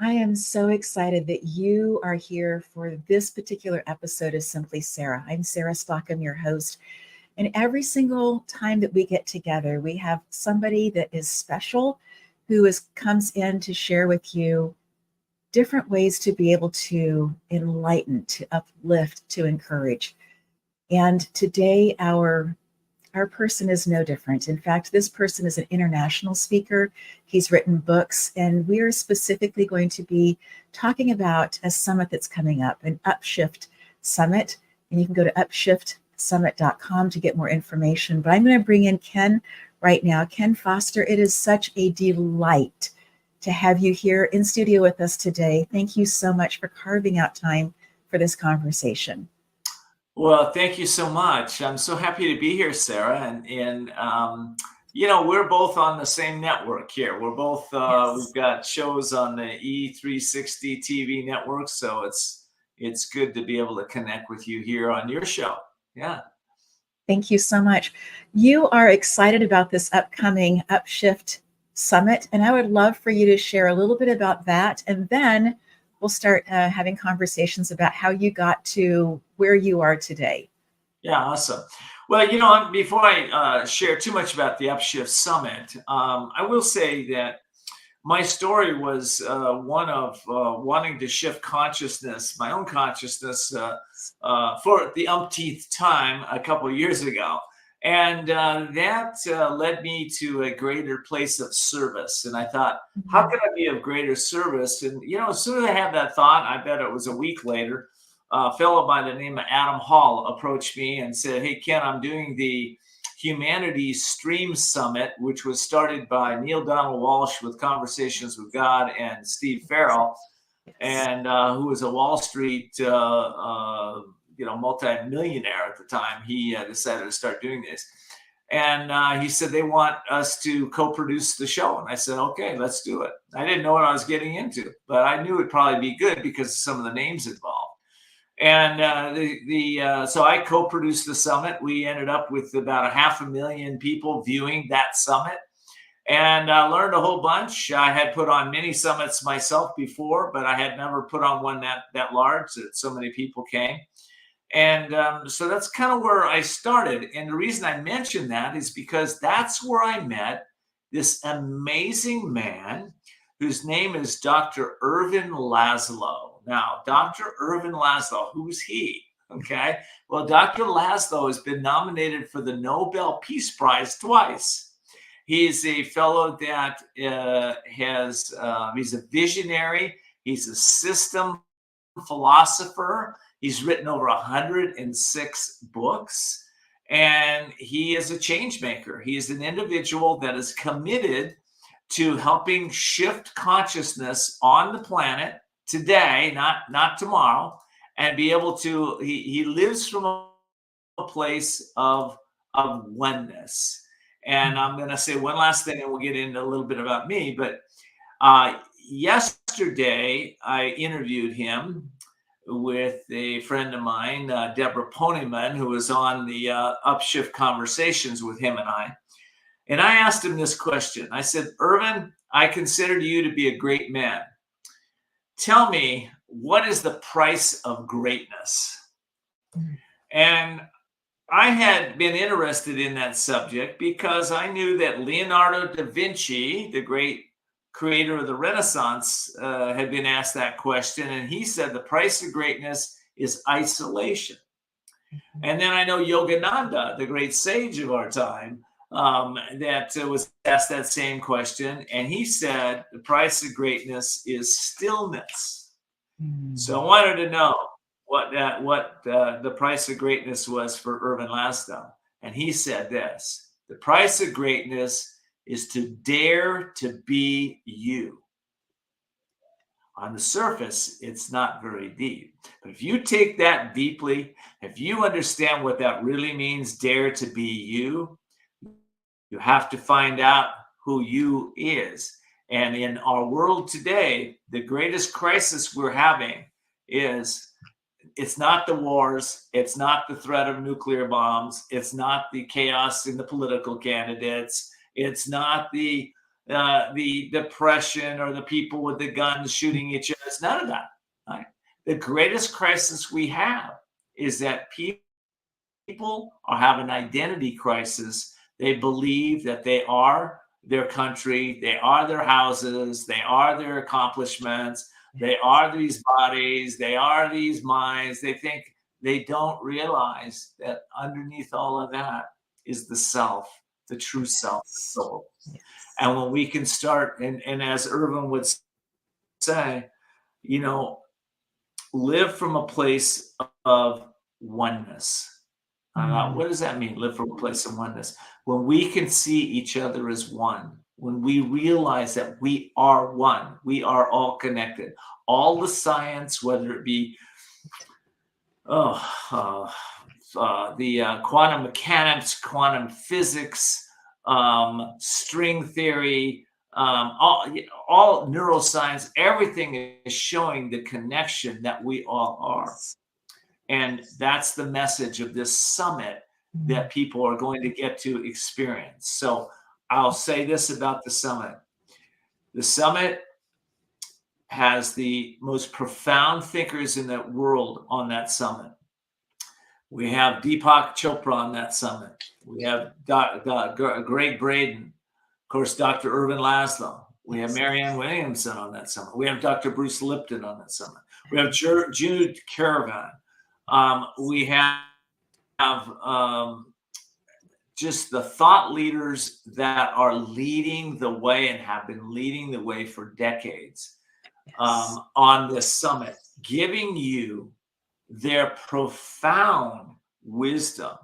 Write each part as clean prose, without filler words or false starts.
I am so excited that you are here for this particular episode of Simply Sarah. I'm Sarah Stockham, your host. And every single time that we get together, we have somebody that is special comes in to share with you different ways to be able to enlighten, to uplift, to encourage. And today, our person is no different. In fact, this person is an international speaker. He's written books, and we are specifically going to be talking about a summit that's coming up, an Upshift Summit. And you can go to upshiftsummit.com to get more information. But I'm going to bring in Ken right now. Ken Foster, it is such a delight to have you here in studio with us today. Thank you so much for carving out time for this conversation. Well, thank you so much. I'm so happy to be here, Sarah. We're both on the same network here. We're both, We've got shows on the E360 TV network. So it's good to be able to connect with you here on your show. Yeah. Thank you so much. You are excited about this upcoming Upshift Summit, and I would love for you to share a little bit about that. And then we'll start having conversations about how you got to where you are today. Yeah, awesome. Well, before I share too much about the Upshift Summit, I will say that my story was one of wanting to shift consciousness, my own consciousness, for the umpteenth time a couple of years ago. And that led me to a greater place of service. And I thought, how can I be of greater service? And, as soon as I had that thought, I bet it was a week later, a fellow by the name of Adam Hall approached me and said, hey, Ken, I'm doing the Humanities Stream Summit, which was started by Neil Donald Walsh with Conversations with God and Steve Farrell, and who was a Wall Street multi-millionaire at the time. He decided to start doing this. And he said they want us to co-produce the show. And I said, okay, let's do it. I didn't know what I was getting into, but I knew it'd probably be good because of some of the names involved. And so I co-produced the summit. We ended up with about 500,000 people viewing that summit. And I learned a whole bunch. I had put on many summits myself before, but I had never put on one that large that so many people came. And so that's kind of where I started. And the reason I mention that is because that's where I met this amazing man whose name is Dr. Ervin Laszlo. Now, Dr. Ervin Laszlo, who's he? Okay. Well, Dr. Laszlo has been nominated for the Nobel Peace Prize twice. He's a fellow that he's a visionary. He's a system philosopher. He's written over 106 books, and he is a change maker. He is an individual that is committed to helping shift consciousness on the planet today, not tomorrow, and be able to, he lives from a place of oneness. And I'm going to say one last thing, and we'll get into a little bit about me. But yesterday, I interviewed him with a friend of mine, Deborah Ponyman, who was on the Upshift Conversations with him and I. And I asked him this question. I said, Ervin, I consider you to be a great man. Tell me, what is the price of greatness? And I had been interested in that subject because I knew that Leonardo da Vinci, the great creator of the Renaissance, had been asked that question. And he said the price of greatness is isolation. And then I know Yogananda, the great sage of our time, that was asked that same question. And he said the price of greatness is stillness. So I wanted to know what the price of greatness was for Ervin Laszlo. And he said this: the price of greatness is to dare to be you. On the surface, it's not very deep. But if you take that deeply, if you understand what that really means, dare to be you, you have to find out who you is. And in our world today, the greatest crisis we're having is, it's not the wars, it's not the threat of nuclear bombs, it's not the chaos in the political candidates, it's not the the depression or the people with the guns shooting each other. It's none of that. Right? The greatest crisis we have is that people are having an identity crisis. They believe that they are their country, they are their houses, they are their accomplishments, they are these bodies, they are these minds. They don't realize that underneath all of that is the self, the true self, the Yes. soul. Yes. And when we can start, and as Irvin would say, you know, live from a place of oneness. What does that mean? Live from a place of oneness. When we can see each other as one, when we realize that we are one, we are all connected. All the science, whether it be the quantum mechanics, quantum physics, string theory, all neuroscience, everything is showing the connection that we all are. And that's the message of this summit that people are going to get to experience. So I'll say this about the summit. The summit has the most profound thinkers in the world on that summit. We have Deepak Chopra on that summit. We have Greg Braden, of course, Dr. Irvin Laszlo. We have Marianne Williamson on that summit. We have Dr. Bruce Lipton on that summit. We have Jude Caravan. We have just the thought leaders that are leading the way and have been leading the way for decades on this summit, giving you their profound wisdom,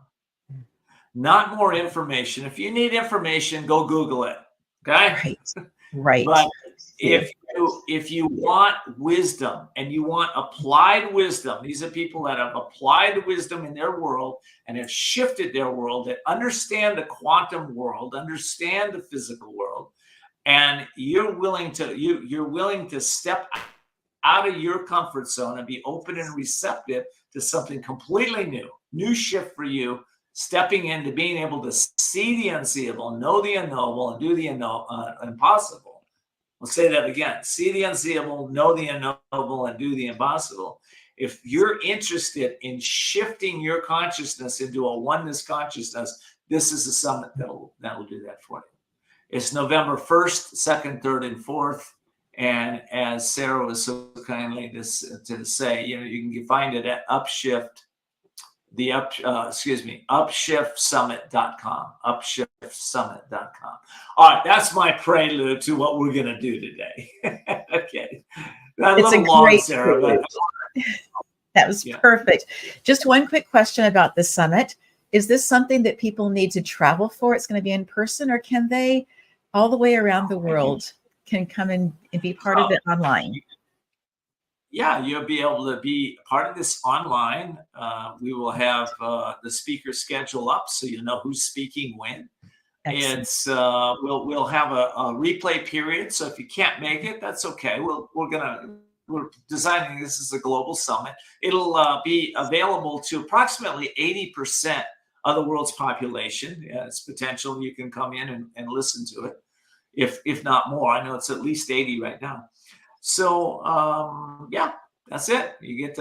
not more information. If you need information, go Google it. Okay. Right. But if you want wisdom and you want applied wisdom, these are people that have applied wisdom in their world and have shifted their world, that understand the quantum world, understand the physical world, and you're willing to step out of your comfort zone and be open and receptive to something completely new shift for you, stepping into being able to see the unseeable, know the unknowable, and do the impossible. We'll say that again. See the unseeable, know the unknowable, and do the impossible. If you're interested in shifting your consciousness into a oneness consciousness, this is a summit that will do that for you. It's November 1st, 2nd, 3rd, and 4th. And as Sarah was so kindly to say, you can find it at upshiftsummit.com, upshiftsummit.com. All right, that's my prelude to what we're going to do today. Okay. It's a great Sarah, but that was perfect. Just one quick question about the summit. Is this something that people need to travel for? It's going to be in person, or can they all the way around the world can come and be part of it online? Yeah, you'll be able to be part of this online. We will have the speaker schedule up so you know who's speaking when. Excellent. It's we'll have a replay period. So if you can't make it, that's okay. We're designing this as a global summit. It'll be available to approximately 80% of the world's population. It's potential you can come in and listen to it, if not more. I know it's at least 80 right now. So that's it. You get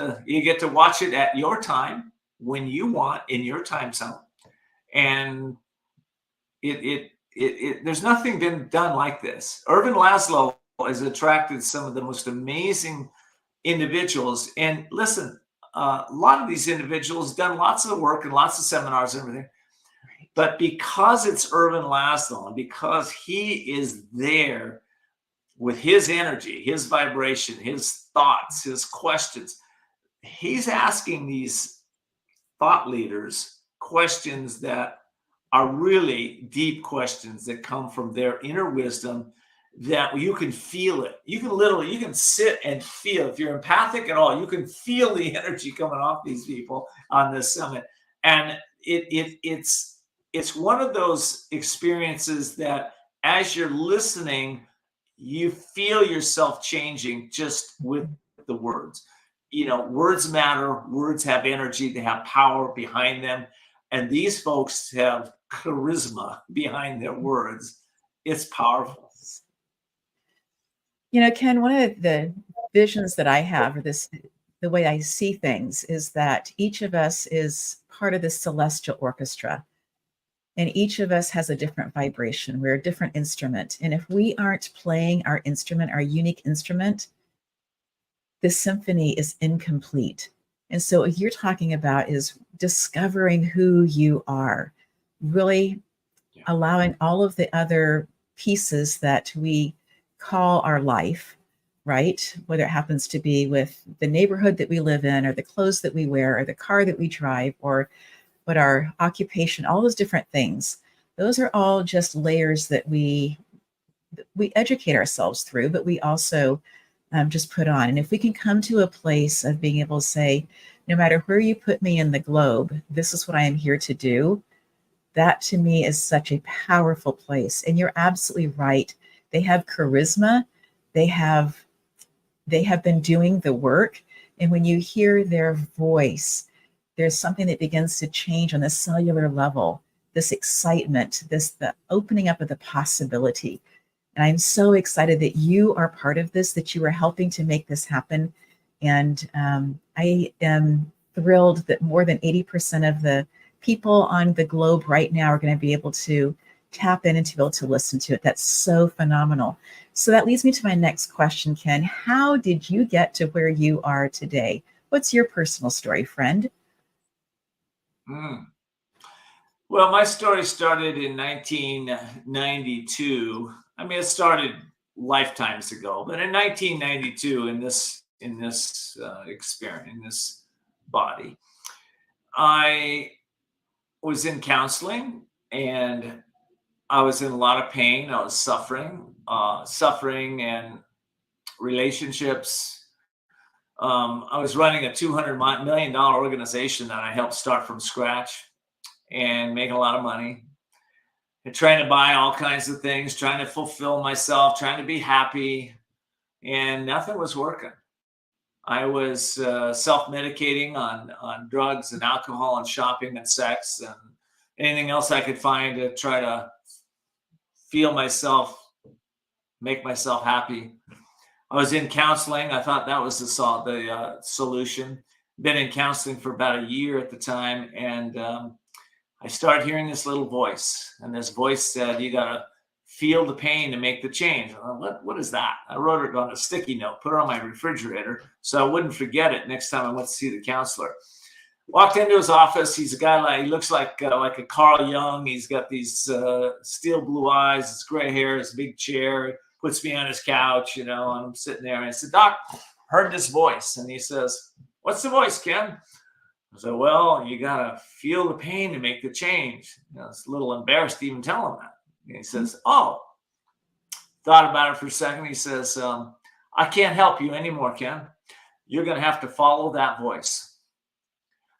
to watch it at your time when you want in your time zone, and there's nothing been done like this. Irvin Laszlo has attracted some of the most amazing individuals, and listen, a lot of these individuals done lots of work and lots of seminars and everything. But because it's Irvin Laszlo, and because he is there with his energy, his vibration, his thoughts, his questions, he's asking these thought leaders questions that are really deep questions that come from their inner wisdom, that you can feel it. You can sit and feel. If you're empathic at all, you can feel the energy coming off these people on this summit. And it's one of those experiences that as you're listening, you feel yourself changing just with the words. Words matter. Words have energy. They have power behind them. And these folks have charisma behind their words. It's powerful. Ken, one of the visions that I have, or the way I see things, is that each of us is part of this celestial orchestra, and each of us has a different vibration. We're a different instrument. And if we aren't playing our instrument, our unique instrument, the symphony is incomplete. And so what you're talking about is discovering who you are, really allowing all of the other pieces that we call our life, right? Whether it happens to be with the neighborhood that we live in, or the clothes that we wear, or the car that we drive, or what our occupation, all those different things. Those are all just layers that we educate ourselves through, but we also just put on. And if we can come to a place of being able to say, no matter where you put me in the globe, this is what I am here to do. That to me is such a powerful place. And you're absolutely right. They have charisma. They have been doing the work. And when you hear their voice, there's something that begins to change on the cellular level, this excitement, the opening up of the possibility. And I'm so excited that you are part of this, that you are helping to make this happen. And I am thrilled that more than 80% of the people on the globe right now are going to be able to tap in and to be able to listen to it. That's so phenomenal. So that leads me to my next question, Ken. How did you get to where you are today? What's your personal story, friend? Well, my story started in 1992. I mean, it started lifetimes ago, but in 1992, in this experience, in this body, I was in counseling, and I was in a lot of pain. I was suffering and relationships. I was running a $200 million organization that I helped start from scratch and making a lot of money, and trying to buy all kinds of things, trying to fulfill myself, trying to be happy, and nothing was working. I was self-medicating on drugs and alcohol and shopping and sex and anything else I could find to try to feel myself, make myself happy. I was in counseling. I thought that was the solution. Been in counseling for about a year at the time, and I started hearing this little voice, and this voice said, "You gotta feel the pain to make the change." What is that? I wrote it on a sticky note, put it on my refrigerator so I wouldn't forget it next time I went to see the counselor. Walked into his office. He's a guy he looks like a Carl Jung. He's got these steel blue eyes, his gray hair, his big chair. He puts me on his couch, and I'm sitting there. And I said, "Doc, heard this voice." And he says, "What's the voice, Ken?" I said, "Well, you gotta feel the pain to make the change." It's a little embarrassed to even tell him that. And he says, "Oh," thought about it for a second. He says, "I can't help you anymore, Ken. You're gonna have to follow that voice."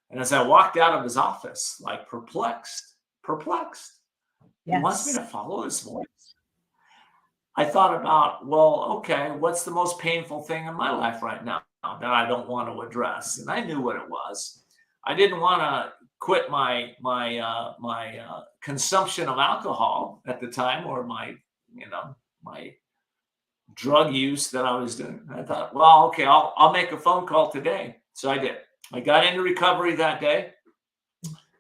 And as I walked out of his office, like perplexed, he wants me Yes. to follow his voice. I thought about, well, okay, what's the most painful thing in my life right now that I don't want to address? And I knew what it was. I didn't want to quit my consumption of alcohol at the time, or my drug use that I was doing. I thought, well, okay, I'll make a phone call today. So I did. I got into recovery that day.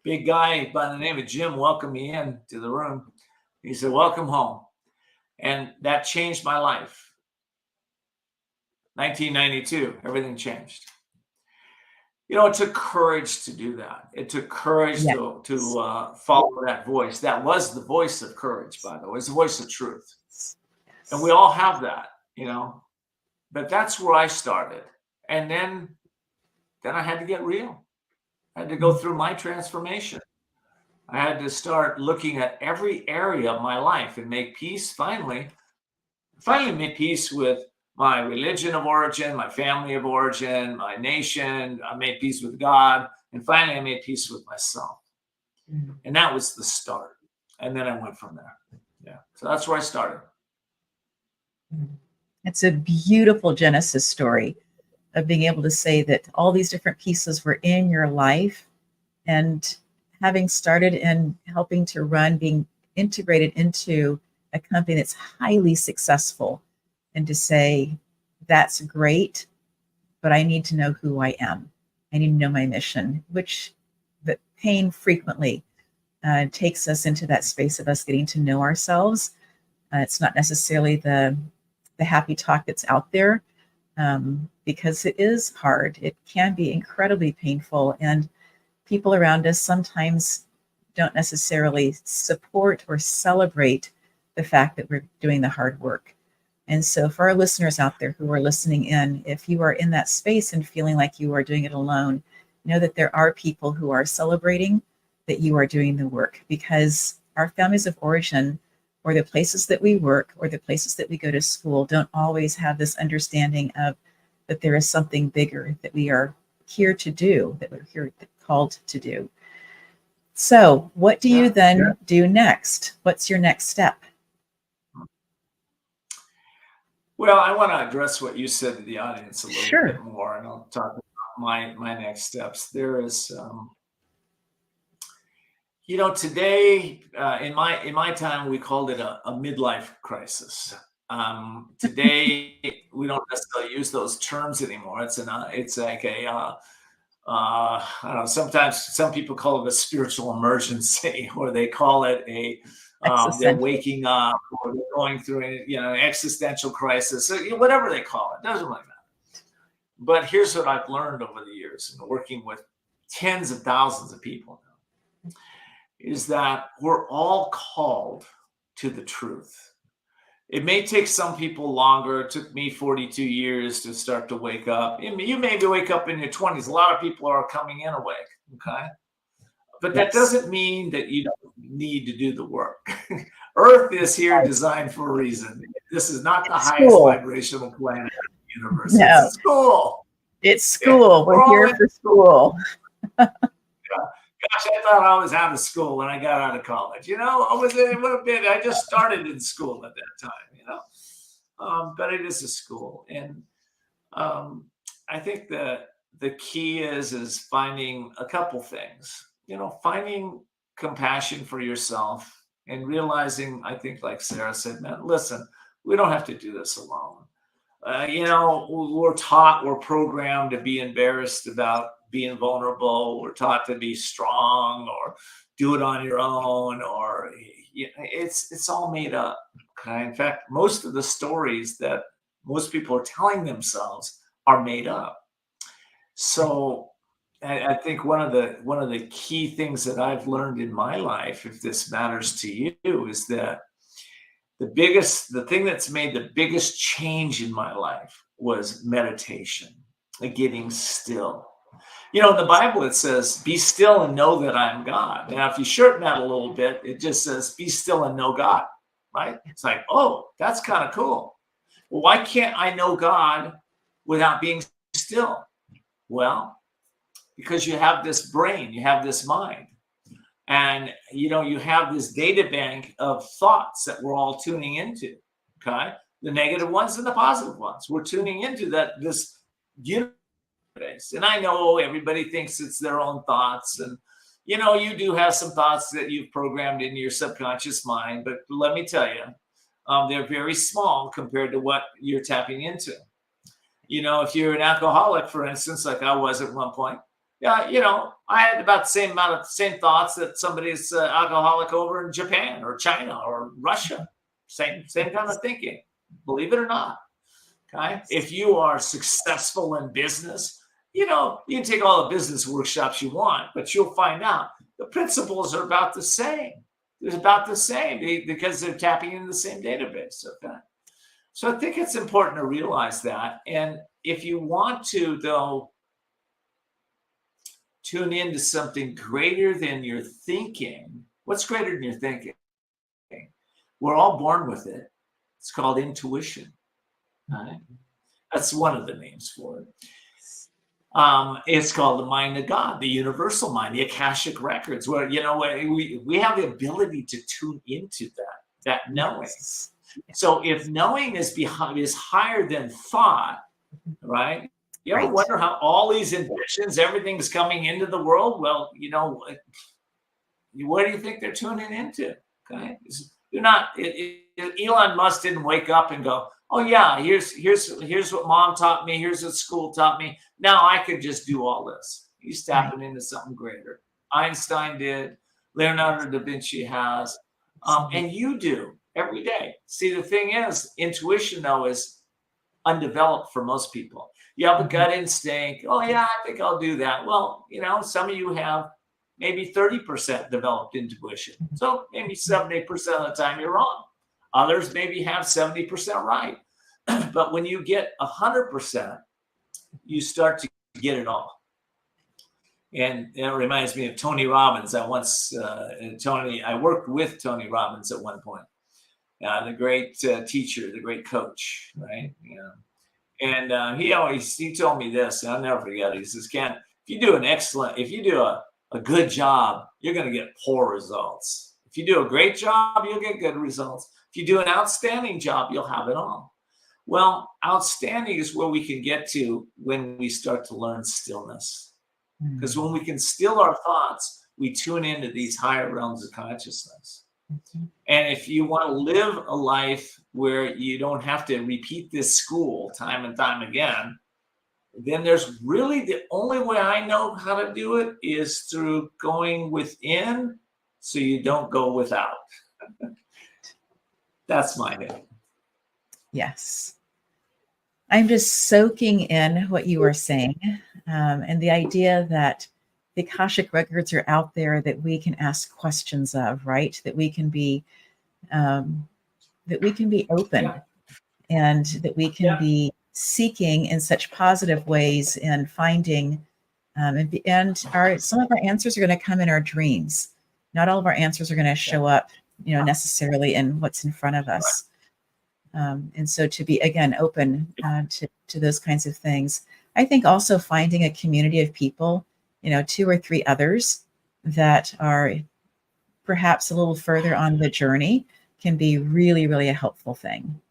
Big guy by the name of Jim welcomed me in to the room. He said, "Welcome home." And that changed my life. 1992, everything changed. It took courage to do that. It took courage Yeah. to follow that voice. That was the voice of courage, by the way. It's the voice of truth. And we all have that. But that's where I started. And then I had to get real. I had to go through my transformation. I had to start looking at every area of my life and make peace. Finally made peace with my religion of origin, my family of origin, my nation. I made peace with God. And finally, I made peace with myself. And that was the start. And then I went from there. Yeah. So that's where I started. It's a beautiful Genesis story of being able to say that all these different pieces were in your life, and having started and helping to run, being integrated into a company that's highly successful. and to say, that's great, but I need to know who I am. I need to know my mission, which the pain frequently takes us into that space of us getting to know ourselves. It's not necessarily the happy talk that's out there, because it is hard. It can be incredibly painful, and people around us sometimes don't necessarily support or celebrate the fact that we're doing the hard work. And so, for our listeners out there who are listening in, if you are in that space and feeling like you are doing it alone, know that there are people who are celebrating that you are doing the work, because our families of origin, or the places that we work, or the places that we go to school, don't always have this understanding of that there is something bigger that we are here to do, that we're here called to do. So what do you then do next? What's your next step? Well, I want to address what you said to the audience a little Sure. bit more, and I'll talk about my next steps. There is, today in my time we called it a midlife crisis. Today we don't necessarily use those terms anymore. It's like a I don't know. Sometimes some people call it a spiritual emergency, or they call it they're waking up, or they're going through an existential crisis, whatever they call it. Doesn't really matter. But here's what I've learned over the years, working with tens of thousands of people now, is that we're all called to the truth. It may take some people longer. It took me 42 years to start to wake up. You maybe wake up in your 20s. A lot of people are coming in awake, okay? But that doesn't mean that you don't need to do the work. Earth is here designed for a reason. This is not the highest vibrational planet in the universe. No. It's school. It's school. We're here for school. Gosh, I thought I was out of school when I got out of college. I just started in school at that time, but it is a school. And I think that the key is finding a couple things, finding compassion for yourself and realizing, I think like Sarah said, man, listen, we don't have to do this alone. We're programmed to be embarrassed about being vulnerable. We're taught to be strong or do it on your own, or it's all made up. Okay. In fact, most of the stories that most people are telling themselves are made up. So I think one of the key things that I've learned in my life, if this matters to you, is that the thing that's made the biggest change in my life was meditation, like getting still. In the Bible, it says, be still and know that I am God. Now, if you shorten that a little bit, it just says, be still and know God, right? It's like, oh, that's kind of cool. Well, why can't I know God without being still? Well, because you have this brain, you have this mind. And, you have this data bank of thoughts that we're all tuning into, okay? The negative ones and the positive ones. We're tuning into this universe. And I know everybody thinks it's their own thoughts. And, you do have some thoughts that you've programmed into your subconscious mind. But let me tell you, they're very small compared to what you're tapping into. If you're an alcoholic, for instance, like I was at one point, I had about the same thoughts that somebody's alcoholic over in Japan or China or Russia. Same kind of thinking, believe it or not. Okay. If you are successful in business, you can take all the business workshops you want, but you'll find out the principles are about the same. It's about the same because they're tapping into the same database. Okay. So I think it's important to realize that. And if you want to, though, tune into something greater than your thinking, what's greater than your thinking? We're all born with it. It's called intuition. Right? That's one of the names for it. It's called the mind of God, the universal mind, the Akashic records, where we have the ability to tune into that knowing. So if knowing is higher than thought, right? You ever wonder how all these inventions, everything's coming into the world? Well, what do you think they're tuning into? Okay, they're not. Elon Musk didn't wake up and go, oh yeah, here's what mom taught me, here's what school taught me. Now I could just do all this. He's Right. tapping into something greater. Einstein did, Leonardo da Vinci has, Absolutely. and you do every day. See, the thing is, intuition though is undeveloped for most people. You have a Mhm. gut instinct. Oh yeah, I think I'll do that. Well, some of you have maybe 30% developed intuition. So maybe 70% of the time you're wrong. Others maybe have 70% right. But when you get 100%, you start to get it all. And it reminds me of Tony Robbins. I worked with Tony Robbins at one point, the great teacher, the great coach, right? And he told me this, and I'll never forget it. He says, Ken, if you do a good job, you're going to get poor results. If you do a great job, you'll get good results. If you do an outstanding job, you'll have it all. Well, outstanding is where we can get to when we start to learn stillness. Because when we can still our thoughts, we tune into these higher realms of consciousness. And if you want to live a life where you don't have to repeat this school time and time again, then there's really the only way I know how to do it is through going within so you don't go without. That's my name. Yes. I'm just soaking in what you are saying, and the idea that the Akashic records are out there that we can ask questions of, right? That we can be open, Yeah. and that we can Yeah. be seeking in such positive ways and finding, and some of our answers are going to come in our dreams. Not all of our answers are going to show up, necessarily in what's in front of us. And so to be, again, open to those kinds of things. I think also finding a community of people, 2 or 3 others that are perhaps a little further on the journey can be really, really a helpful thing.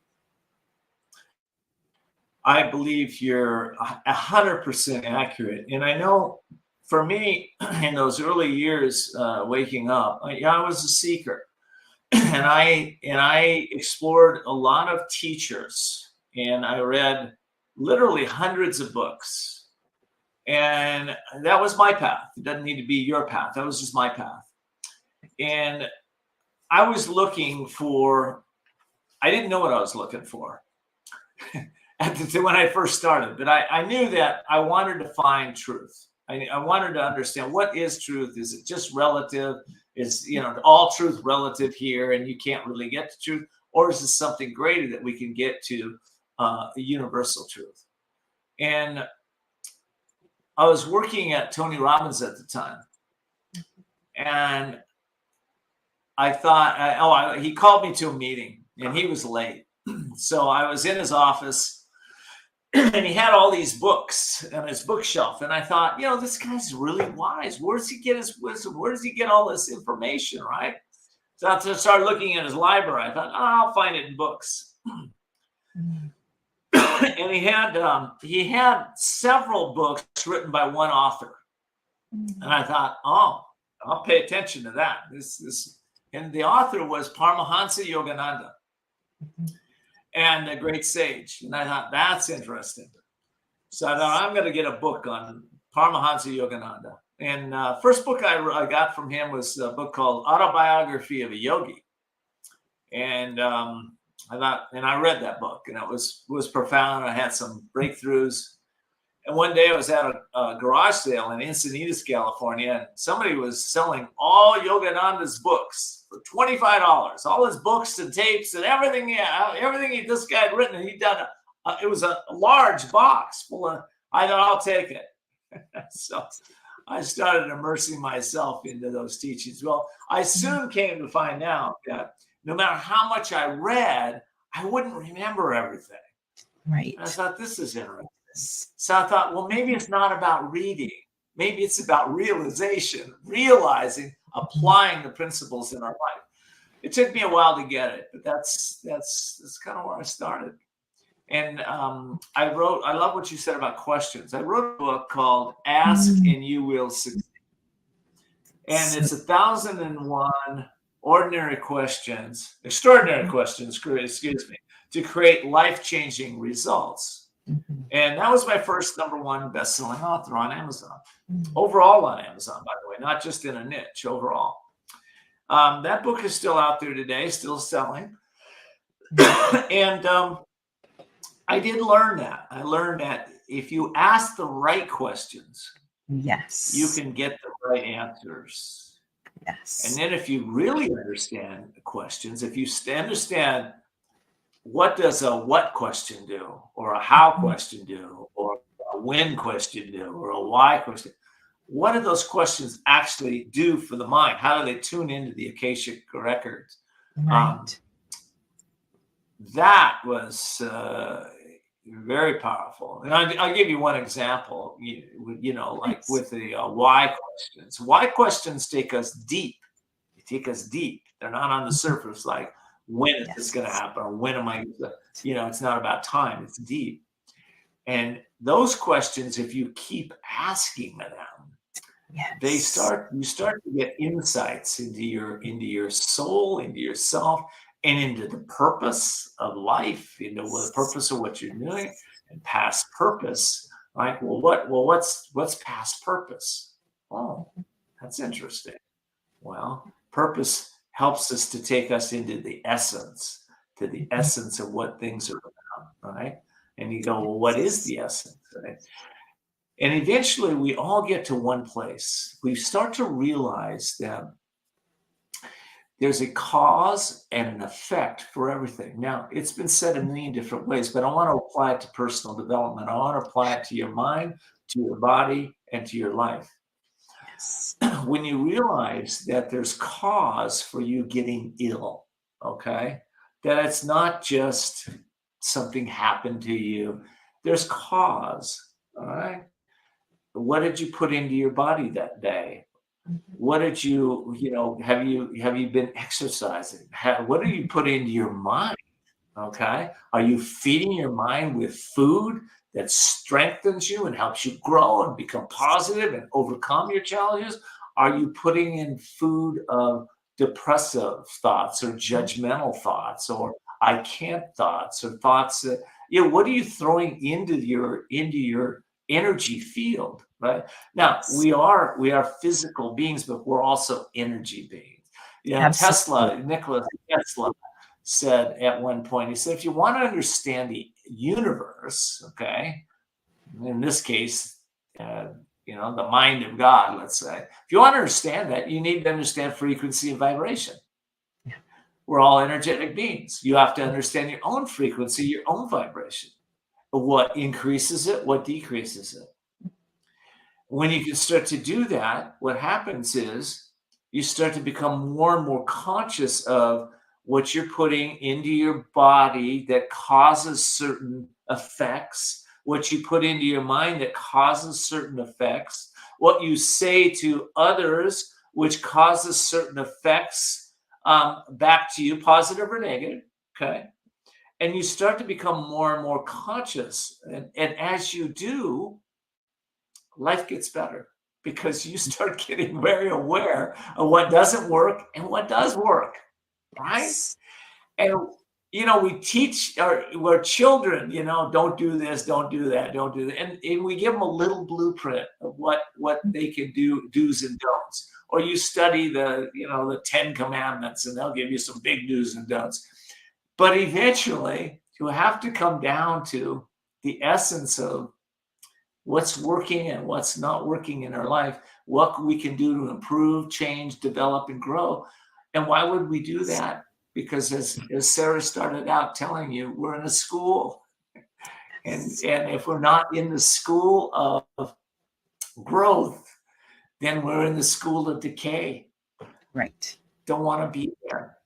I believe you're 100% accurate. And I know for me, in those early years, waking up, I was a seeker. And I explored a lot of teachers, and I read literally hundreds of books. And that was my path. It doesn't need to be your path. That was just my path. And I was looking for, I didn't know what I was looking for when I first started, but I knew that I wanted to find truth. I wanted to understand, what is truth? Is it just relative? Is all truth relative here, and you can't really get to truth, or is this something greater that we can get to, a universal truth? And I was working at Tony Robbins at the time, and I thought, he called me to a meeting, and he was late, so I was in his office. And he had all these books on his bookshelf. And I thought, this guy's really wise. Where does he get his wisdom? Where does he get all this information, right? So I started looking at his library. I thought, I'll find it in books. And he had several books written by one author. And I thought, I'll pay attention to that. And the author was Paramahansa Yogananda. And a great sage. And I thought, that's interesting. So I thought, I'm going to get a book on Paramahansa Yogananda. And first book I got from him was a book called Autobiography of a Yogi. And I read that book, and it was profound. I had some breakthroughs. And one day I was at a garage sale in Encinitas, California, and somebody was selling all Yogananda's books for $25. All his books and tapes and everything. Everything this guy had written, and he'd done. It was a large box full of. I thought, I'll take it. So I started immersing myself into those teachings. Well, I soon came to find out that no matter how much I read, I wouldn't remember everything. Right. And I thought, this is interesting. So I thought, well, maybe it's not about reading. Maybe it's about realization, realizing, applying the principles in our life. It took me a while to get it, but that's kind of where I started. And I love what you said about questions. I wrote a book called Ask and You Will Succeed. And it's 1,001 extraordinary questions, excuse me, to create life-changing results. Mhm. And that was my first #1 best-selling author on Amazon. Mhm. Overall on Amazon, by the way, not just in a niche, overall. That book is still out there today, still selling. And I did learn that. I learned that if you ask the right questions, you Yes. can get the right answers. And Yes. then if you really understand the questions, if you understand what does a what question do, or a how Mhm. question do, or a when question do, or a why question, what do those questions actually do for the mind? How do they tune into the Akashic records? Um, Right. that was very powerful. And I'll give you one example, like Thanks. with the why questions. Why questions take us deep. They take us deep. They're not on the Mhm. surface like, when is this going to Yes. happen? Or when am I, it's not about time, it's deep. And those questions, if you keep asking them, Yes. you start to get insights into your soul, into yourself, and into the purpose of life, into the purpose of what you're doing, and past purpose. Like, what's past purpose? Oh, that's interesting. Well, purpose helps us to take us into the essence, to the Mhm. essence of what things are about, right? And you go, well, what is Yes. the essence? Right? And eventually we all get to one place. We start to realize that there's a cause and an effect for everything. Now, it's been said a million different ways, but I want to apply it to personal development. I want to apply it to your mind, to your body, and to your life. Yes. When you realize that there's cause for you getting ill, okay, that it's not just something happened to you, there's cause, all right? What did you put into your body that day? Mhm. What did have you been exercising? What do you Mhm. put into your mind? Okay. Are you feeding your mind with food that strengthens you and helps you grow and become positive and overcome your challenges? Are you putting in food of depressive thoughts or judgmental thoughts or I can't thoughts or thoughts that, what are you throwing into your energy field, right? Now Yes. we are physical beings, but we're also energy beings. Absolutely. Nikola Tesla said at one point, he said, if you want to understand the universe, okay, in this case, the mind of God, let's say, if you want to understand that, you need to understand frequency and vibration. Yeah. We're all energetic beings. You have to understand your own frequency, your own vibration. What increases it, what decreases it. When you can start to do that, what happens is you start to become more and more conscious of what you're putting into your body that causes certain effects, what you put into your mind that causes certain effects, what you say to others, which causes certain effects back to you, positive or negative. Okay. And you start to become more and more conscious. And as you do, life gets better because you start getting very aware of what doesn't work and what does work, right? Yes. And we teach our children, don't do this, don't do that, don't do that, and we give them a little blueprint of what they can do, do's and don'ts. Or you study the 10 Commandments, and they'll give you some big do's and don'ts. But eventually, you have to come down to the essence of what's working and what's not working in our life, what we can do to improve, change, develop, and grow. And why would we do that? Because as Sarah started out telling you, we're in a school. And, Yes. and if we're not in the school of growth, then we're in the school of decay. Right. Don't want to be there.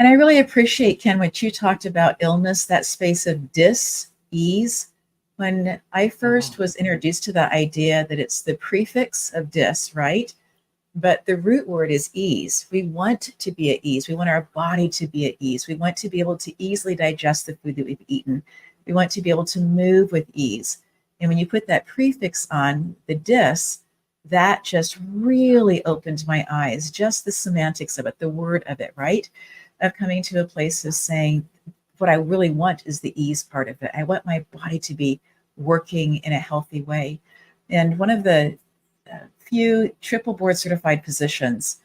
And I really appreciate, Ken, what you talked about illness, that space of dis-ease. When I Mhm. first was introduced to the idea that it's the prefix of dis, right? But the root word is ease. We want to be at ease. We want our body to be at ease. We want to be able to easily digest the food that we've eaten. We want to be able to move with ease. And when you put that prefix on the dis, that just really opened my eyes, just the semantics of it, the word of it, right? of coming to a place of saying, what I really want is the ease part of it. I want my body to be working in a healthy way. And one of the few triple board certified physicians,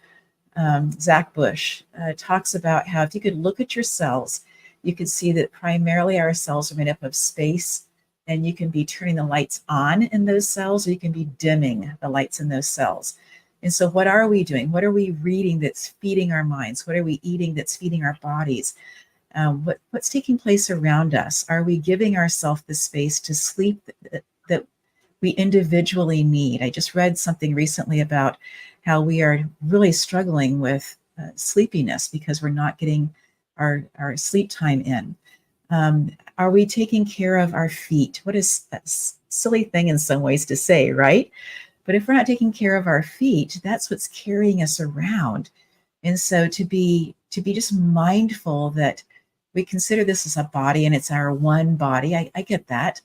Zach Bush, talks about how if you could look at your cells, you could see that primarily our cells are made up of space, and you can be turning the lights on in those cells, or you can be dimming the lights in those cells. And so what are we doing? What are we reading that's feeding our minds? What are we eating that's feeding our bodies? What's taking place around us? Are we giving ourselves the space to sleep that we individually need? I just read something recently about how we are really struggling with sleepiness because we're not getting our sleep time in. Are we taking care of our feet? What is a silly thing in some ways to say, right? But if we're not taking care of our feet, that's what's carrying us around. And so to be just mindful that we consider this as a body and it's our one body. I get that.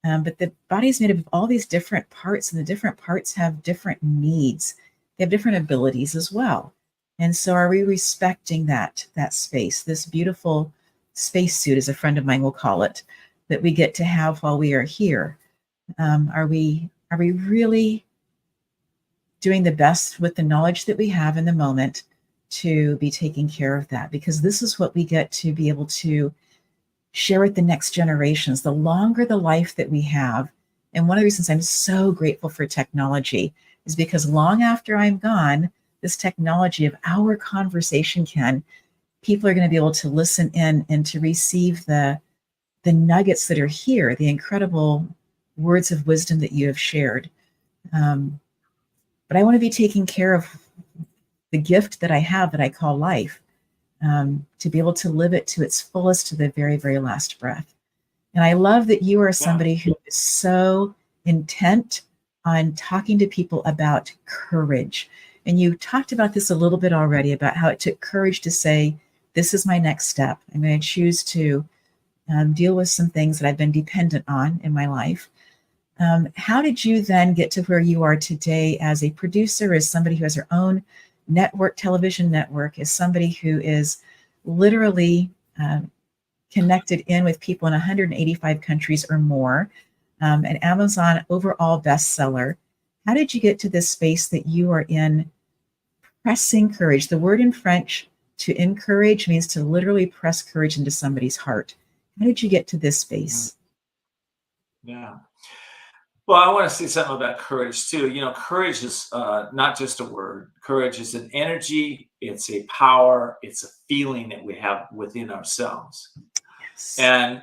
But the body is made up of all these different parts, and the different parts have different needs. They have different abilities as well. And so are we respecting that space, this beautiful spacesuit, as a friend of mine will call it, that we get to have while we are here? Are we really doing the best with the knowledge that we have in the moment to be taking care of that? Because this is what we get to be able to share with the next generations, the longer the life that we have. And one of the reasons I'm so grateful for technology is because long after I'm gone, this technology of our conversation, people are going to be able to listen in and to receive the nuggets that are here, the incredible words of wisdom that you have shared. But I want to be taking care of the gift that I have that I call life, to be able to live it to its fullest, to the very, very last breath. And I love that you are somebody who is so intent on talking to people about courage. And you talked about this a little bit already, about how it took courage to say, this is my next step. I'm going to choose to deal with some things that I've been dependent on in my life. How did you then get to where you are today as a producer, as somebody who has her own network, television network, as somebody who is literally connected in with people in 185 countries or more, an Amazon overall bestseller? How did you get to this space that you are in, pressing courage? The word in French, to encourage, means to literally press courage into somebody's heart. How did you get to this space? Yeah. Well, I want to say something about courage too. Courage is not just a word. Courage is an energy. It's a power. It's a feeling that we have within ourselves. Yes. And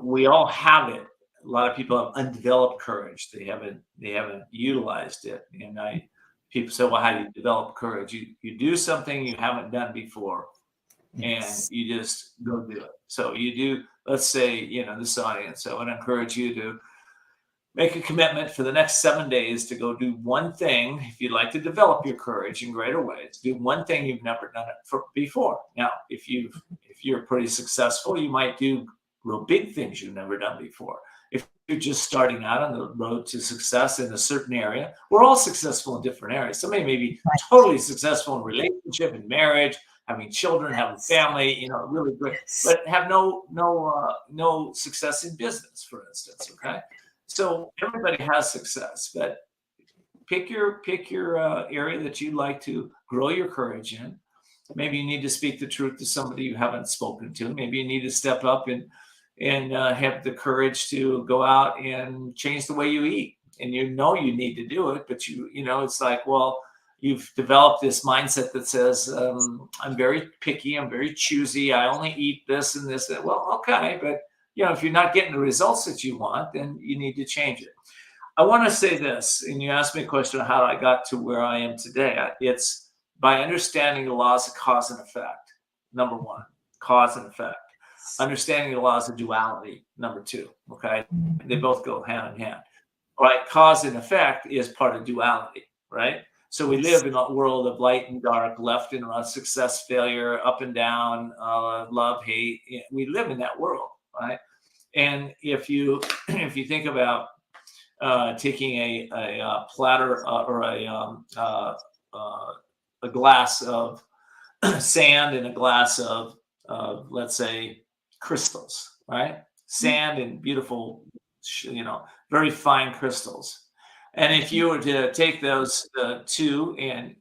we all have it. A lot of people have undeveloped courage. They haven't utilized it. And people say, well, how do you develop courage? You do something you haven't done before, and you just go do it. So you do, let's say, this audience, I would encourage you to make a commitment for the next 7 days to go do one thing. If you'd like to develop your courage in greater ways, do one thing you've never done it before. Now, if you're pretty successful, you might do real big things you've never done before. If you're just starting out on the road to success in a certain area, we're all successful in different areas. Somebody may be totally successful in relationship and marriage, having children, having family, really great, but have no success in business, for instance. Okay. So everybody has success, but pick your area that you'd like to grow your courage in. Maybe you need to speak the truth to somebody you haven't spoken to. Maybe you need to step up and have the courage to go out and change the way you eat. And you need to do it, but it's like, well, you've developed this mindset that says, I'm very picky, I'm very choosy, I only eat this and this. Well, okay, but if you're not getting the results that you want, then you need to change it. I want to say this, and you asked me a question on how I got to where I am today. It's by understanding the laws of cause and effect. Number one, cause and effect. Understanding the laws of duality. Number two, okay? They both go hand in hand. All right, cause and effect is part of duality, right? So we live in a world of light and dark, left and right, success, failure, up and down, love, hate. We live in that world. Right, and if you think about taking a platter or a glass of sand and a glass of let's say, crystals, right? Sand and beautiful, very fine crystals. And if you were to take those two and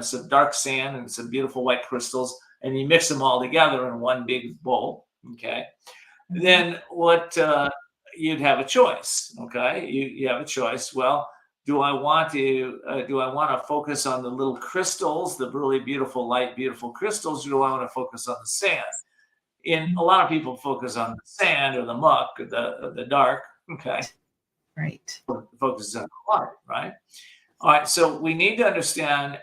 some dark sand and some beautiful white crystals, and you mix them all together in one big bowl, okay, then what you'd have a choice. Okay, you have a choice. Well, do I want to focus on the little crystals, the really beautiful light, beautiful crystals, or do I want to focus on the sand? And a lot of people focus on the sand or the muck or the dark. Okay, Right. Focus on the light, right? All right, so we need to understand,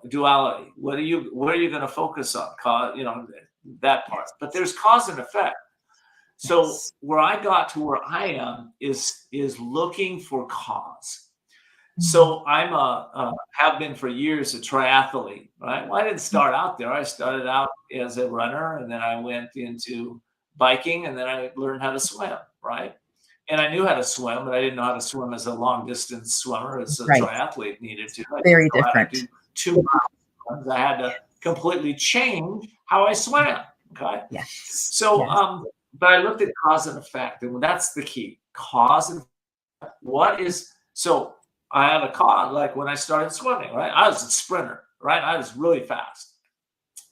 duality. What are you going to focus on? That part. But there's cause and effect. So Yes. where I got to where I am is looking for cause. So I'm have been for years a triathlete, right? Well, I didn't start out there. I started out as a runner, and then I went into biking, and then I learned how to swim, right? And I knew how to swim, but I didn't know how to swim as a long distance swimmer, as a Right. triathlete needed to. I Very didn't know how to different. do 2 miles. I had to completely change how I swam. Okay. Yes. So, Yes. but I looked at cause and effect, and that's the key. Cause and effect. So I had a cause, like when I started swimming, right? I was a sprinter, right? I was really fast,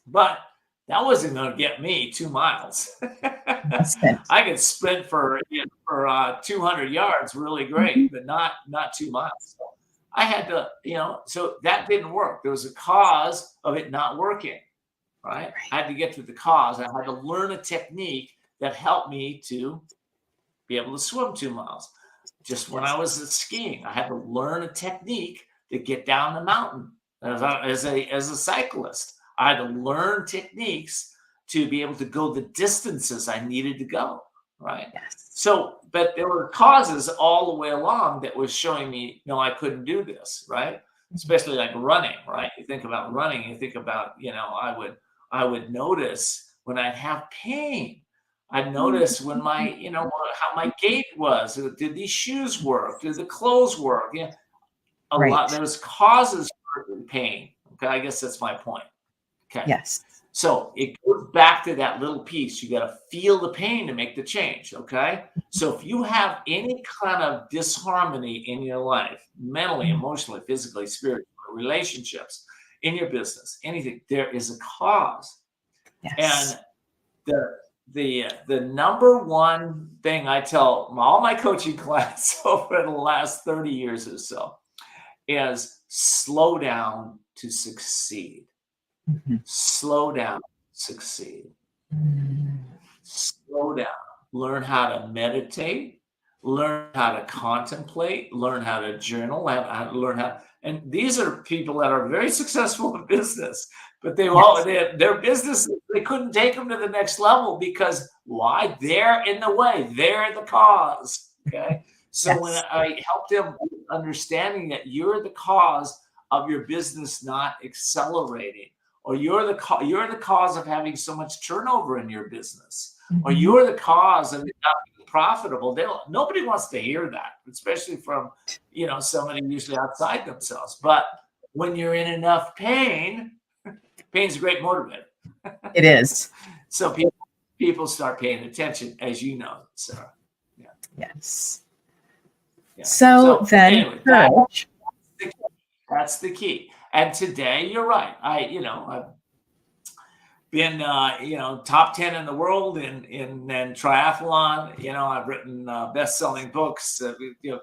but that wasn't going to get me 2 miles. Constant. I could sprint for 200 yards, really great, but not 2 miles. So I had to, so that didn't work. There was a cause of it not working, right? I had to get to the cause. I had to learn a technique that helped me to be able to swim 2 miles. Just when I was skiing, I had to learn a technique to get down the mountain as a cyclist. I had to learn techniques to be able to go the distances I needed to go, right? Yes. So, but there were causes all the way along that was showing me, no, I couldn't do this, right? Especially like running, right? You think about running, you think about, I would notice when I'd have pain. I'd notice when my, how my gait was. Did these shoes work? Did the clothes work? Yeah, Right. there was causes for pain. Okay, I guess that's my point. Okay. Yes. So it goes back to that little piece. You got to feel the pain to make the change. Okay. So if you have any kind of disharmony in your life, mentally, emotionally, physically, spiritually, relationships, in your business, anything, there is a cause. Yes. And the number one thing I tell all my coaching clients over the last 30 years or so is slow down to succeed. Slow down, succeed. Slow down. Learn how to meditate. Learn how to contemplate. Learn how to journal. Learn how. And these are people that are very successful in business, but their businesses, they couldn't take them to the next level because why? They're in the way. They're the cause. Okay. So when I help them understanding that you're the cause of your business not accelerating, or you're the cause of having so much turnover in your business, or you're the cause of it not being profitable. Nobody wants to hear that, especially from somebody usually outside themselves. But when you're in enough pain, pain's a great motivator. It is. So people start paying attention, as you know, Sarah. Yeah. Yes. Yeah. So then, anyway, courage. That's the key. And today, you're right. I've been, top 10 in the world in triathlon. I've written best-selling books.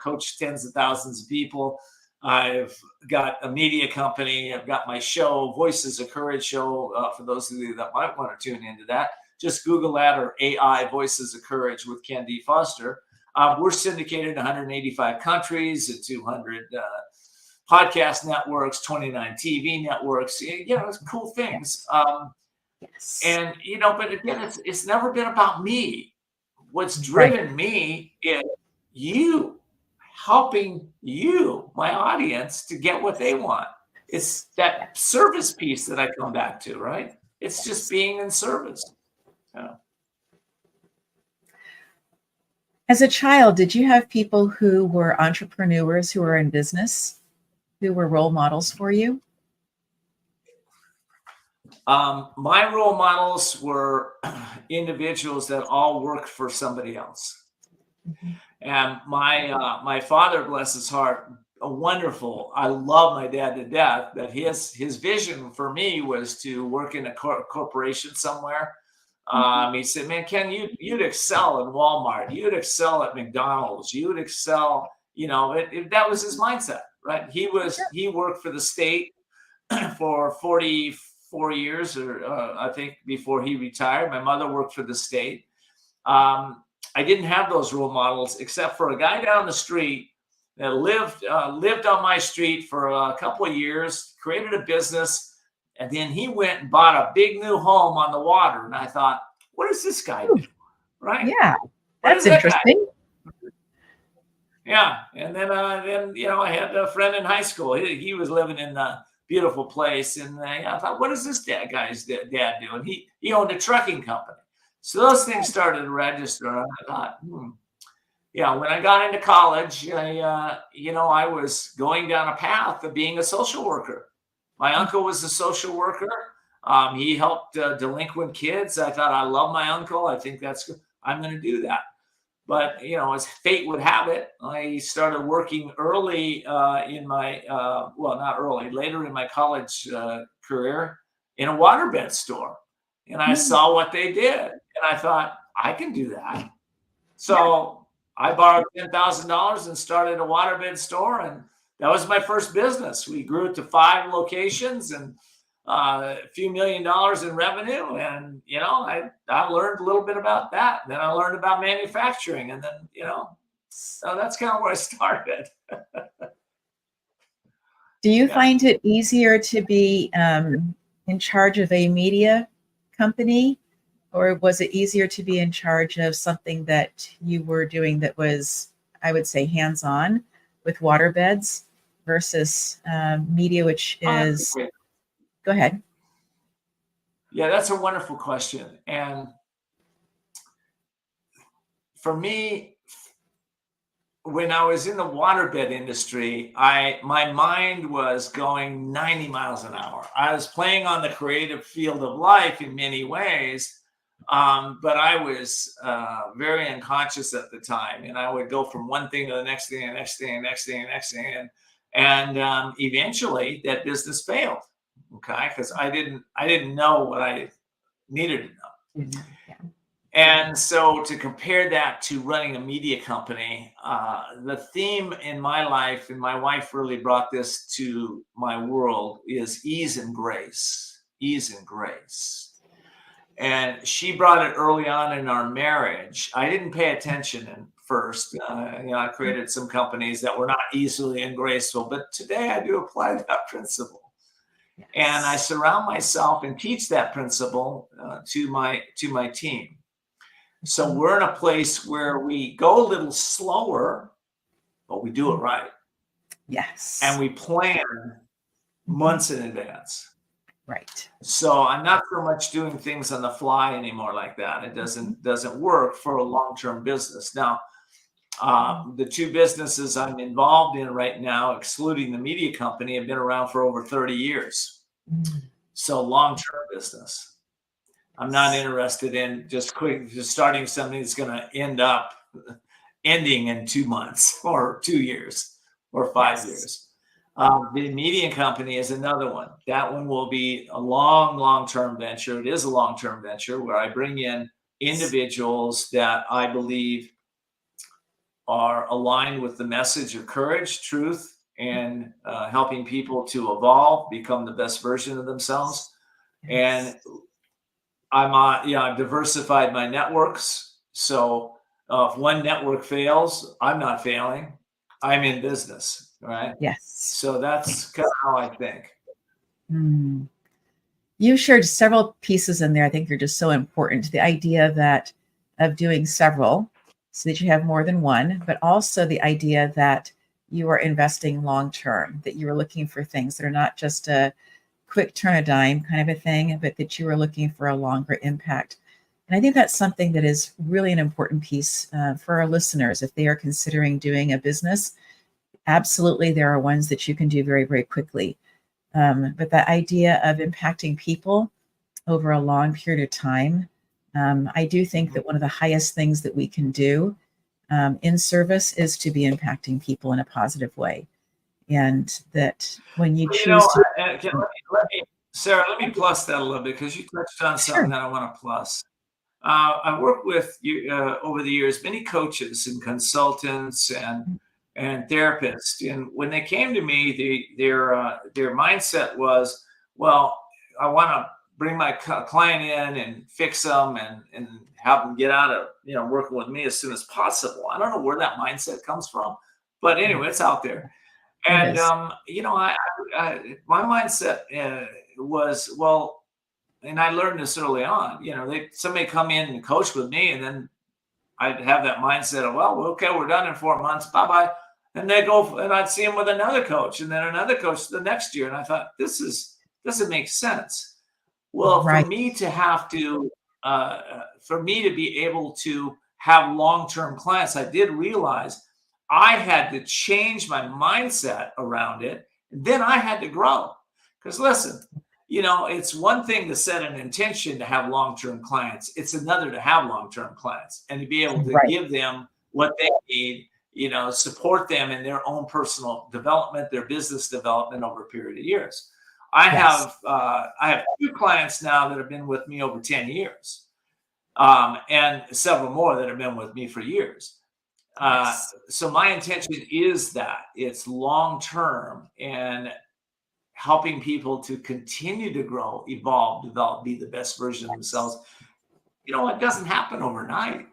Coached tens of thousands of people. I've got a media company. I've got my show, Voices of Courage show. For those of you that might want to tune into that, just Google that, or AI Voices of Courage with Ken D. Foster. We're syndicated in 185 countries and 200 podcast networks, 29 TV networks. It's cool things. Yes. And but again, it's never been about me. What's driven me is you, helping you, my audience, to get what they want. It's that service piece that I come back to, right? It's just being in service. As a child, did you have people who were entrepreneurs, who were in business, who were role models for you? My role models were individuals that all worked for somebody else. Mhm. And my father, bless his heart, a wonderful. I love my dad to death. That his vision for me was to work in a corporation somewhere. Mhm. He said, "Man, Ken, you'd excel in Walmart. You'd excel at McDonald's. You'd excel." That was his mindset, right? Sure. He worked for the state for 44 years, or I think before he retired. My mother worked for the state. I didn't have those role models except for a guy down the street that lived on my street for a couple of years, created a business, and then he went and bought a big new home on the water. And I thought, what does this guy Ooh, do? Right? yeah, What does that's that guy? interesting. Yeah. And then I had a friend in high school. He was living in a beautiful place, and I thought, what does this guy's dad do? And he owned a trucking company. So those things started to register. And I thought, yeah. When I got into college, I was going down a path of being a social worker. My uncle was a social worker. He helped delinquent kids. I thought, I love my uncle. I think that's good. I'm going to do that. But as fate would have it, I started working early in my well, not early, later in my college career in a waterbed store, and I Mhm. saw what they did, and I thought I can do that. Yeah. So I borrowed $10,000 and started a waterbed store, and that was my first business. We grew it to 5 locations and a few $1 million in revenue. And I learned a little bit about that. Then I learned about manufacturing, and then so that's kind of where I started. Do you Yeah. find it easier to be in charge of a media company, or was it easier to be in charge of something that you were doing that was, I would say, hands-on with waterbeds versus media, which Oh, that's a is, great. go ahead. Yeah, that's a wonderful question. And for me, when I was in the waterbed industry, my mind was going 90 miles an hour. I was playing on the creative field of life in many ways, but I was very unconscious at the time, and I would go from one thing to the next thing, and next thing, and next thing, and next thing, and eventually that business failed. Okay, because I didn't know what I needed to know. Mhm. Yeah. And so to compare that to running a media company, the theme in my life, and my wife really brought this to my world, is ease and grace. Ease and grace. And she brought it early on in our marriage. I didn't pay attention at first. I created some companies that were not easily and graceful, but today I do apply that principle. And I Yes. surround myself and teach that principle to my team. So Mhm. we're in a place where we go a little slower, but we do it right. And Yes. we plan Mhm. months in advance. Right. So I'm not so much doing things on the fly anymore like that. It Mhm. doesn't work for a long-term business. Now, Mhm. the two businesses I'm involved in right now, excluding the media company, have been around for over 30 years. Mhm. So long-term business. I'm not Yes. interested in just starting something that's going to end up ending in 2 months or 2 years or five Yes. years. The media company is another one. That one will be a long-term venture. It is a long-term venture where I bring in individuals that I believe are aligned with the message of courage, truth, and helping people to evolve, become the best version of themselves. And Yes. I've diversified my networks. So if one network fails, I'm not failing. I'm in business, right? Yes. So that's kind of how I think. Mm. You shared several pieces in there. I think they're just so important. The idea that of doing several so that you have more than one, but also the idea that you are investing long term, that you are looking for things that are not just a quick turn a dime kind of a thing, but that you are looking for a longer impact. And I think that's something that is really an important piece for our listeners if they are considering doing a business. Absolutely, there are ones that you can do very, very quickly. But that idea of impacting people over a long period of time. I do think that one of the highest things that we can do in service is to be impacting people in a positive way. And that when you choose to. Sarah, let me plus that a little bit, because you touched on something Sure. that I want to plus. I've worked with you over the years, many coaches and consultants and therapists, and when they came to me, their mindset was, well, I want to bring my client in and fix them and have them get out of working with me as soon as possible. I don't know where that mindset comes from, but anyway, it's out there. It And is. my mindset was, well, and I learned this early on. Somebody come in and coach with me, and then I'd have that mindset of, well, okay, we're done in 4 months, bye bye. And they go, and I'd see them with another coach, and then another coach the next year, and I thought, this doesn't make sense. Well, Right. for me to be able to have long-term clients, I did realize I had to change my mindset around it. And then I had to grow. Because listen, it's one thing to set an intention to have long-term clients. It's another to have long-term clients and to be able to Right. give them what they need, support them in their own personal development, their business development over a period of years. I Yes. have 2 clients now that have been with me over 10 years, and several more that have been with me for years. Yes. So my intention is that it's long term and helping people to continue to grow, evolve, develop, be the best version of themselves. It doesn't happen overnight.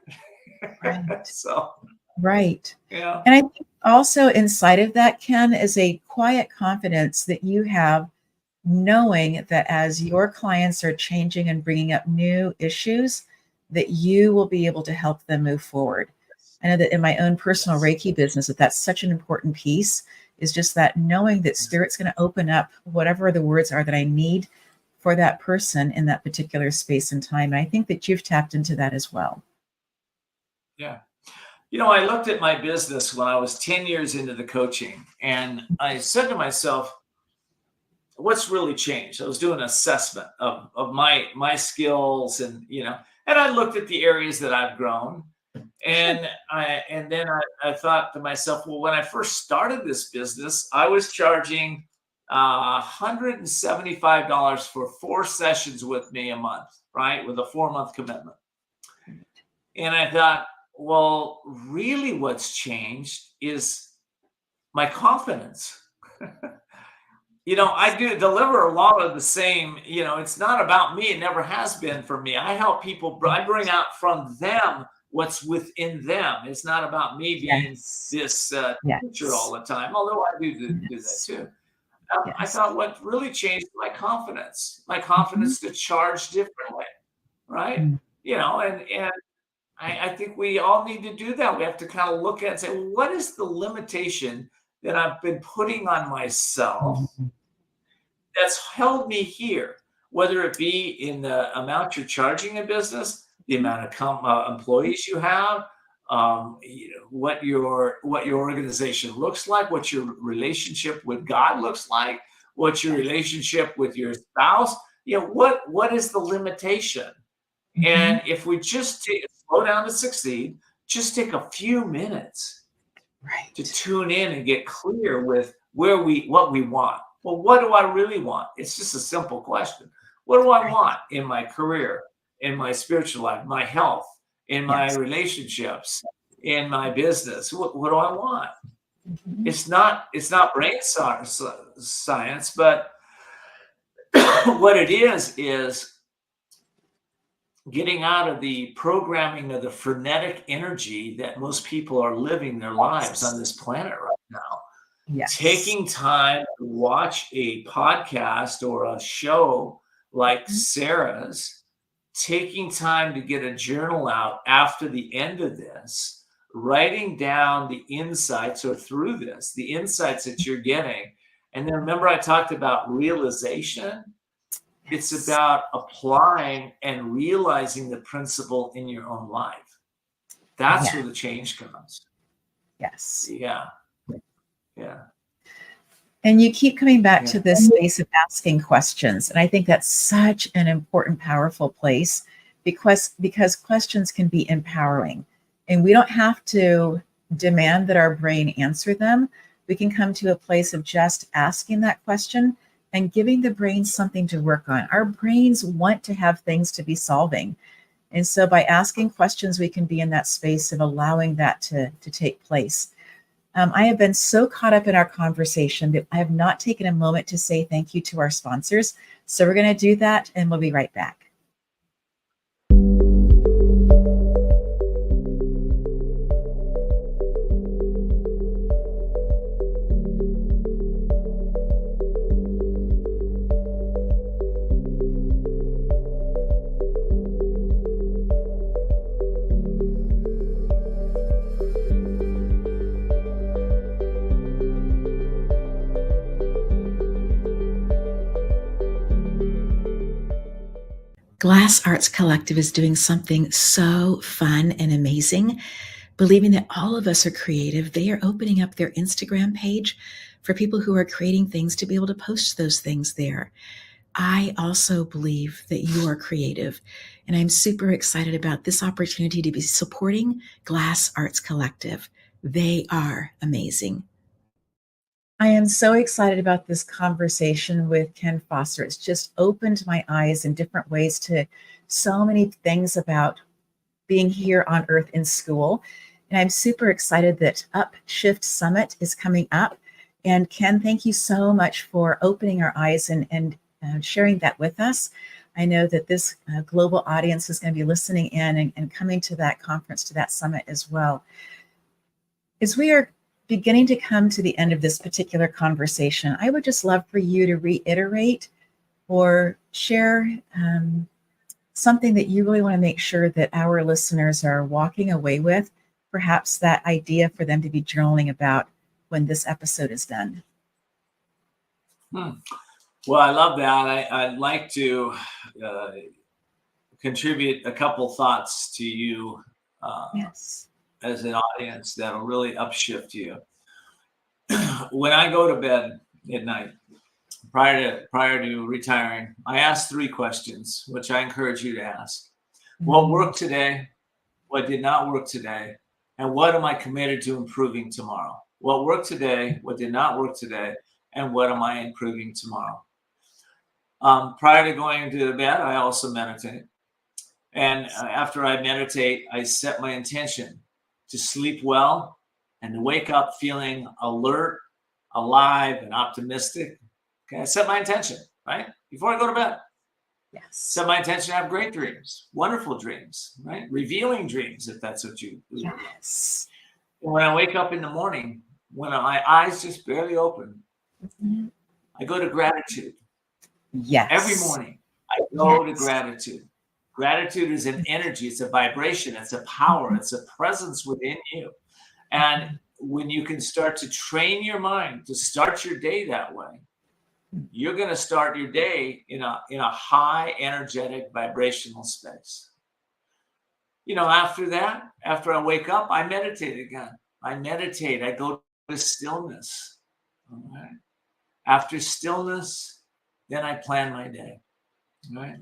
Right. So, Right. yeah. And I think also inside of that, Ken, is a quiet confidence that you have, knowing that as your clients are changing and bringing up new issues, that you will be able to help them move forward. I know that in my own personal Reiki business, that's such an important piece, is just that knowing that Spirit's going to open up whatever the words are that I need for that person in that particular space and time. And I think that you've tapped into that as well. Yeah. I looked at my business when I was 10 years into the coaching, and I said to myself, what's really changed? I was doing an assessment of my skills, and I looked at the areas that I've grown. And then I thought to myself, well, when I first started this business, I was charging $175 for 4 sessions with me a month, right? With a 4-month commitment. And I thought, well, really what's changed is my confidence. I do deliver a lot of the same, it's not about me. It never has been for me. I help people, I bring out from them what's within them. It's not about me being this teacher all the time, although I do that too. I thought what really changed my confidence to charge differently, right? And I think we all need to do that. We have to kind of look at it and say, well, what is the limitation that I've been putting on myself that's held me here, whether it be in the amount you're charging a business, the amount of employees you have, what your organization looks like, what your relationship with God looks like, what your relationship with your spouse, what is the limitation? And if we just slow down to succeed, just take a few minutes to tune in and get clear with what we want. Well, what do I really want? It's just a simple question. What do I want in my career, in my spiritual life, my health, in my relationships, in my business? What do I want? It's not brain science, but what it is getting out of the programming of the frenetic energy that most people are living their lives on this planet right now. Yes. Taking time to watch a podcast or a show like Sarah's, taking time to get a journal out after the end of this, writing down the insights or through this, the insights that you're getting. And then remember, I talked about realization. It's about applying and realizing the principle in your own life. That's where the change comes. Yes. Yeah. Yeah. And you keep coming back to Yeah. this space of asking questions. And I think that's such an important, powerful place because questions can be empowering. And we don't have to demand that our brain answer them. We can come to a place of just asking that question and giving the brain something to work on. Our brains want to have things to be solving. And so by asking questions, we can be in that space of allowing that to take place. I have been so caught up in our conversation that I have not taken a moment to say thank you to our sponsors. So we're going to do that and we'll be right back. Glass Arts Collective is doing something so fun and amazing. Believing that all of us are creative, they are opening up their Instagram page for people who are creating things to be able to post those things there. I also believe that you are creative, and I'm super excited about this opportunity to be supporting Glass Arts Collective. They are amazing. I am so excited about this conversation with Ken Foster. It's just opened my eyes in different ways to so many things about being here on Earth in school. And I'm super excited that Upshift Summit is coming up. And Ken, thank you so much for opening our eyes and sharing that with us. I know that this global audience is going to be listening in and coming to that conference, to that summit as well. As we are beginning to come to the end of this particular conversation, I would just love for you to reiterate or share something that you really want to make sure that our listeners are walking away with, perhaps that idea for them to be journaling about when this episode is done. Well, I love that. I'd like to contribute a couple thoughts to you Yes. as an audience that'll really upshift you. When I go to bed at night, prior to retiring, I ask 3 questions, which I encourage you to ask. What worked today? What did not work today? And what am I committed to improving tomorrow? What worked today? What did not work today? And what am I improving tomorrow? Prior to going to bed, I also meditate. And after I meditate, I set my intention to sleep well and to wake up feeling alert, alive, and optimistic. Okay, I set my intention, right? Before I go to bed. Yes. Set my intention to have great dreams, wonderful dreams, right? Revealing dreams, if that's what you do. Yes. When I wake up in the morning, when my eyes just barely open, I go to gratitude. Yes. Every morning, I go to gratitude. Gratitude is an energy, it's a vibration, it's a power, it's a presence within you. And when you can start to train your mind to start your day that way, you're going to start your day in a high energetic vibrational space. After that, after I wake up, I meditate again. I meditate. I go to stillness. All right. After stillness, then I plan my day. All right.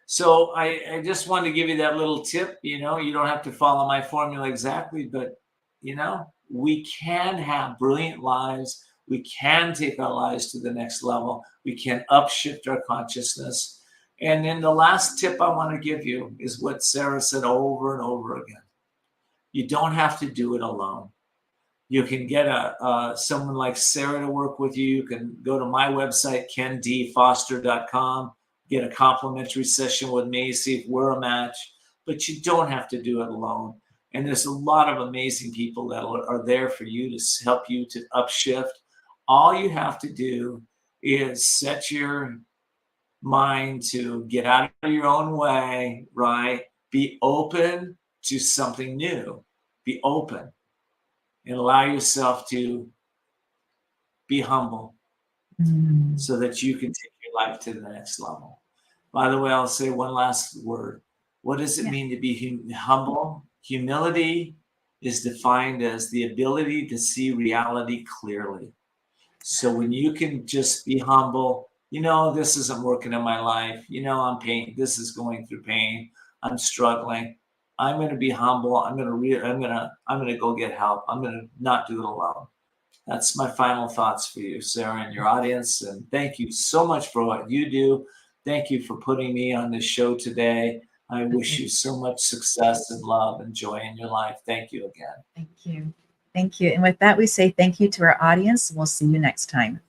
So I just wanted to give you that little tip. You don't have to follow my formula exactly, but we can have brilliant lives. We can take our lives to the next level. We can upshift our consciousness. And then the last tip I want to give you is what Sarah said over and over again. You don't have to do it alone. You can get someone like Sarah to work with you. You can go to my website, kendfoster.com, get a complimentary session with me, see if we're a match. But you don't have to do it alone. And there's a lot of amazing people that are there for you to help you to upshift. All you have to do is set your mind to get out of your own way, right? Be open to something new. Be open and allow yourself to be humble so that you can take your life to the next level. By the way, I'll say one last word. What does it mean to be humble? Humility is defined as the ability to see reality clearly. So when you can just be humble, this isn't working in my life. I'm pain. This is going through pain. I'm struggling. I'm going to be humble. I'm going to go get help. I'm going to not do it alone. That's my final thoughts for you, Sarah, and your audience. And thank you so much for what you do. Thank you for putting me on this show today. I wish you so much success and love and joy in your life. Thank you again. Thank you. Thank you. And with that, we say thank you to our audience. We'll see you next time.